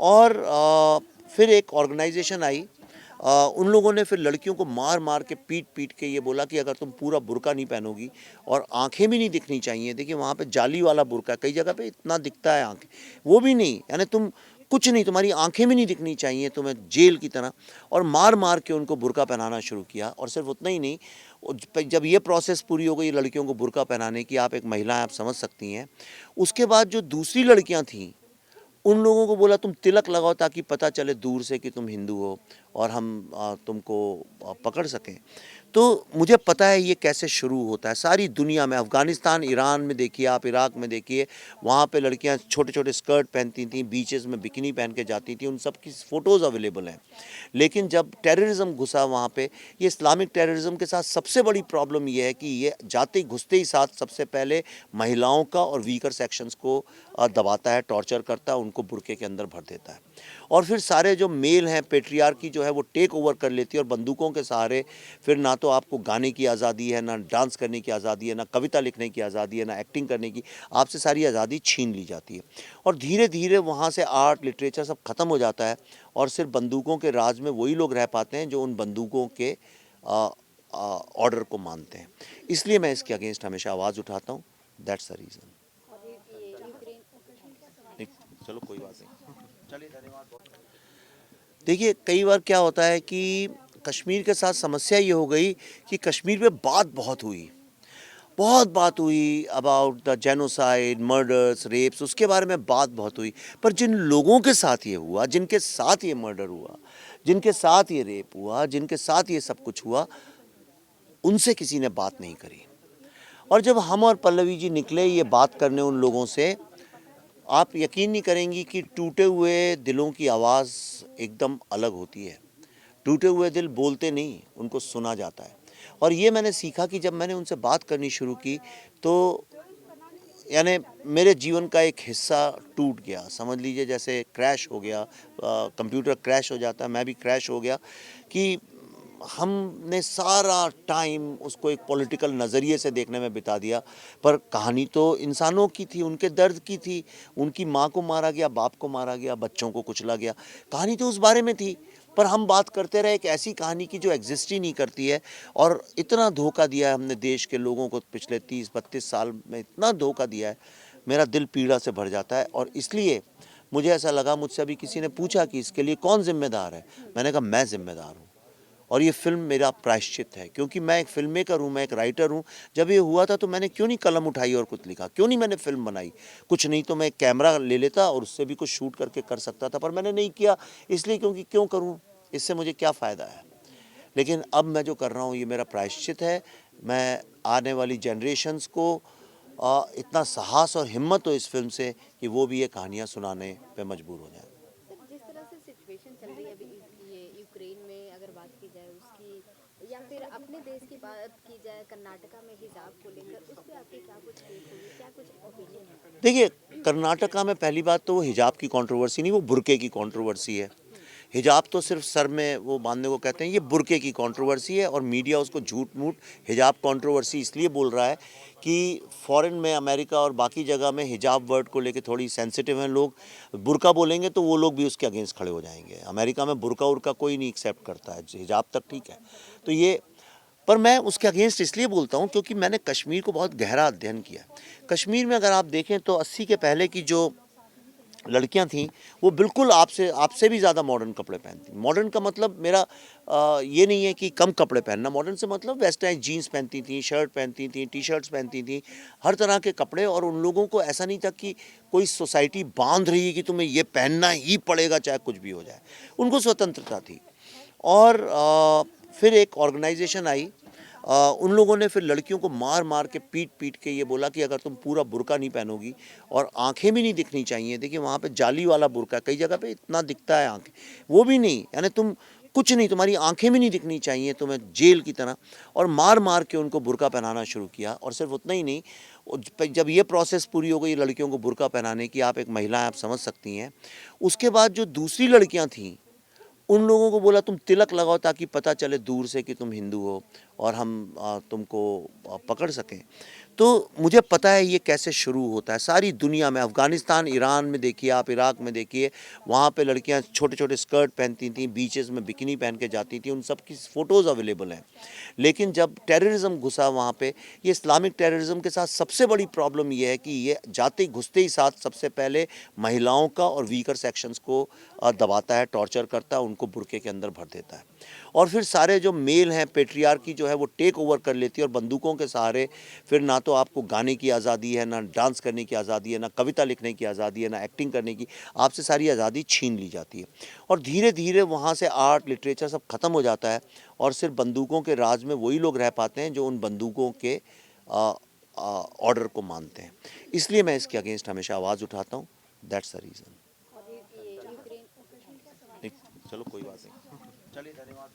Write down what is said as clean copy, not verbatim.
और फिर एक ऑर्गेनाइजेशन आई। उन लोगों ने फिर लड़कियों को मार मार के पीट पीट के ये बोला कि अगर तुम पूरा बुर्का नहीं पहनोगी और आंखें भी नहीं दिखनी चाहिए। देखिए वहाँ पे जाली वाला बुर्का, कई जगह पे इतना दिखता है आंखें, वो भी नहीं, यानी तुम कुछ नहीं, तुम्हारी आंखें भी नहीं दिखनी चाहिए तुम्हें, जेल की तरह। और मार मार के उनको बुर्का पहनाना शुरू किया। और सिर्फ उतना ही नहीं, जब ये प्रोसेस पूरी हो गई लड़कियों को बुर्का पहनाने की, आप एक महिला हैं, आप समझ सकती हैं, उसके बाद जो दूसरी लड़कियां थीं उन लोगों को बोला तुम तिलक लगाओ ताकि पता चले दूर से कि तुम हिंदू हो और हम तुमको पकड़ सकें। तो मुझे पता है ये कैसे शुरू होता है सारी दुनिया में। अफ़गानिस्तान, ईरान में देखिए आप, इराक में देखिए, वहाँ पे लड़कियाँ छोटे छोटे स्कर्ट पहनती थीं, बीचेस में बिकिनी पहन के जाती थी, उन सब की फ़ोटोज़ अवेलेबल हैं। लेकिन जब टेररिज्म घुसा वहाँ पे, ये इस्लामिक टेररिज्म के साथ सबसे बड़ी प्रॉब्लम ये है कि ये जाते ही घुसते ही साथ सबसे पहले महिलाओं का और वीकर सेक्शंस को दबाता है, टॉर्चर करता है, उनको बुर्के के अंदर भर देता है। और फिर सारे जो मेल हैं, पेट्रियार्की जो है वो टेक ओवर कर लेती है और बंदूकों के सहारे फिर ना तो आपको गाने की आज़ादी है, ना डांस करने की आज़ादी है, ना कविता लिखने की आज़ादी है, ना एक्टिंग करने की, आपसे सारी आज़ादी छीन ली जाती है। और धीरे धीरे वहाँ से आर्ट, लिटरेचर सब खत्म हो जाता है और सिर्फ बंदूकों के राज में वही लोग रह पाते हैं जो उन बंदूकों के ऑर्डर को मानते हैं। इसलिए मैं इसके अगेंस्ट हमेशा आवाज़ उठाता हूँ। That's the reason. चलो कोई बात नहीं, चलिए, धन्यवाद। देखिए कई बार क्या होता है कि कश्मीर के साथ समस्या ये हो गई कि कश्मीर पे बात बहुत हुई, बहुत बात हुई about the genocide, murders, rapes, उसके बारे में बात बहुत हुई। पर जिन लोगों के साथ ये हुआ, जिनके साथ ये मर्डर हुआ, जिनके साथ ये रेप हुआ, जिनके साथ ये सब कुछ हुआ, उनसे किसी ने बात नहीं करी। और जब हम और पल्लवी जी निकले ये बात करने उन लोगों से, आप यकीन नहीं करेंगी कि टूटे हुए दिलों की आवाज़ एकदम अलग होती है। टूटे हुए दिल बोलते नहीं, उनको सुना जाता है। और ये मैंने सीखा कि जब मैंने उनसे बात करनी शुरू की तो यानी मेरे जीवन का एक हिस्सा टूट गया, समझ लीजिए जैसे क्रैश हो गया, कंप्यूटर क्रैश हो जाता है, मैं भी क्रैश हो गया कि हमने सारा टाइम उसको एक पॉलिटिकल नज़रिए से देखने में बिता दिया। पर कहानी तो इंसानों की थी, उनके दर्द की थी। उनकी माँ को मारा गया, बाप को मारा गया, बच्चों को कुचला गया, कहानी तो उस बारे में थी। पर हम बात करते रहे एक ऐसी कहानी की जो एग्जिस्ट ही नहीं करती है। और इतना धोखा दिया है हमने देश के लोगों को, पिछले 30-32 साल में इतना धोखा दिया है, मेरा दिल पीड़ा से भर जाता है। और इसलिए मुझे ऐसा लगा, मुझसे अभी किसी ने पूछा कि इसके लिए कौन जिम्मेदार है, मैंने कहा मैं जिम्मेदार हूँ। और ये फ़िल्म मेरा प्रायश्चित है, क्योंकि मैं एक फ़िल्म मेकर हूँ, मैं एक राइटर हूँ। जब ये हुआ था तो मैंने क्यों नहीं कलम उठाई और कुछ लिखा, क्यों नहीं मैंने फ़िल्म बनाई। कुछ नहीं तो मैं एक कैमरा ले लेता और उससे भी कुछ शूट करके कर सकता था, पर मैंने नहीं किया। इसलिए क्योंकि क्यों करूँ, इससे मुझे क्या फ़ायदा है। लेकिन अब मैं जो कर रहा हूँ ये मेरा प्रायश्चित है। मैं आने वाली जनरेशन्स को इतना साहस और हिम्मत हो इस फ़िल्म से कि वो भी ये कहानियाँ सुनाने पे मजबूर हो जाएँ। सर, जिस तरह से सिचुएशन चल रही है अभी ये यूक्रेन में, अगर बात की जाए उसकी, या फिर अपने देश की बात की जाए कर्नाटका में हिजाब को लेकर, उस पे आपकी क्या कुछ टेक होगी, क्या कुछ ओपिनियन है? देखिए, कर्नाटका में पहली बात तो वो हिजाब की कंट्रोवर्सी नहीं, वो बुर्के की कंट्रोवर्सी है। हिजाब तो सिर्फ सर में वो बांधने को कहते हैं, ये बुर्के की कंट्रोवर्सी है। और मीडिया उसको झूठ-मूठ हिजाब कंट्रोवर्सी इसलिए बोल रहा है कि फ़ॉरेन में, अमेरिका और बाकी जगह में हिजाब वर्ड को लेके थोड़ी सेंसिटिव हैं लोग। बुर्का बोलेंगे तो वो लोग भी उसके अगेंस्ट खड़े हो जाएंगे। अमेरिका में बुर्का-वुर्का कोई नहीं एक्सेप्ट करता है, हिजाब तक ठीक है। तो ये, पर मैं उसके अगेंस्ट इसलिए बोलता हूँ क्योंकि मैंने कश्मीर को बहुत गहरा अध्ययन किया। कश्मीर में अगर आप देखें तो 80 के पहले की जो लड़कियां थीं वो बिल्कुल आपसे आपसे भी ज़्यादा मॉडर्न कपड़े पहनती। मॉडर्न का मतलब मेरा ये नहीं है कि कम कपड़े पहनना, मॉडर्न से मतलब वेस्टर्न जीन्स पहनती थी, शर्ट पहनती थी, टी शर्ट्स पहनती थी, हर तरह के कपड़े। और उन लोगों को ऐसा नहीं था कि कोई सोसाइटी बांध रही है कि तुम्हें ये पहनना ही पड़ेगा चाहे कुछ भी हो जाए। उनको स्वतंत्रता थी। और फिर एक ऑर्गेनाइजेशन आई। उन लोगों ने फिर लड़कियों को मार मार के पीट पीट के ये बोला कि अगर तुम पूरा बुर्का नहीं पहनोगी और आंखें भी नहीं दिखनी चाहिए। देखिए वहाँ पे जाली वाला बुर्का, कई जगह पे इतना दिखता है आंखें, वो भी नहीं, यानी तुम कुछ नहीं, तुम्हारी आंखें भी नहीं दिखनी चाहिए तुम्हें, जेल की तरह। और मार मार के उनको बुर्का पहनाना शुरू किया। और सिर्फ उतना ही नहीं, जब ये प्रोसेस पूरी हो गई लड़कियों को बुर्का पहनाने की, आप एक महिला हैं, आप समझ सकती हैं, उसके बाद जो दूसरी लड़कियां थीं उन लोगों को बोला तुम तिलक लगाओ ताकि पता चले दूर से कि तुम हिंदू हो और हम तुमको पकड़ सकें। तो मुझे पता है ये कैसे शुरू होता है। सारी दुनिया में, अफ़गानिस्तान, ईरान में देखिए आप, इराक में देखिए, वहाँ पे लड़कियाँ छोटे-छोटे स्कर्ट पहनती थीं, बीचेज़ में बिकिनी पहन के जाती थीं, उन सब की फ़ोटोज़ अवेलेबल हैं। लेकिन जब टेररिज़्म घुसा वहाँ पे, ये इस्लामिक टेररिज़्म के साथ सबसे बड़ी प्रॉब्लम ये है कि ये जाते ही घुसते ही साथ सबसे पहले महिलाओं का और वीकर सेक्शंस को दबाता है, टॉर्चर करता है, उनको बुर्के के अंदर भर देता है। और फिर सारे जो मेल हैं, पैट्रियार्की जो है वो टेक ओवर कर लेती है और बंदूकों के सहारे फिर ना तो आपको गाने की आज़ादी है, ना डांस करने की आज़ादी है, ना कविता लिखने की आज़ादी है, ना एक्टिंग करने की, आपसे सारी आज़ादी छीन ली जाती है। और धीरे-धीरे वहाँ से आर्ट, लिटरेचर सब खत्म हो जाता है और सिर्फ़ बंदूकों के राज में वही लोग रह पाते हैं जो उन बंदूकों के अ ऑर्डर को मानते हैं। इसलिए मैं इसके अगेंस्ट हमेशा आवाज़ उठाता हूँ, दैट्स द रीज़न। और ये यूक्रेन चलो कोई बात नहीं। चलिए धन्यवाद।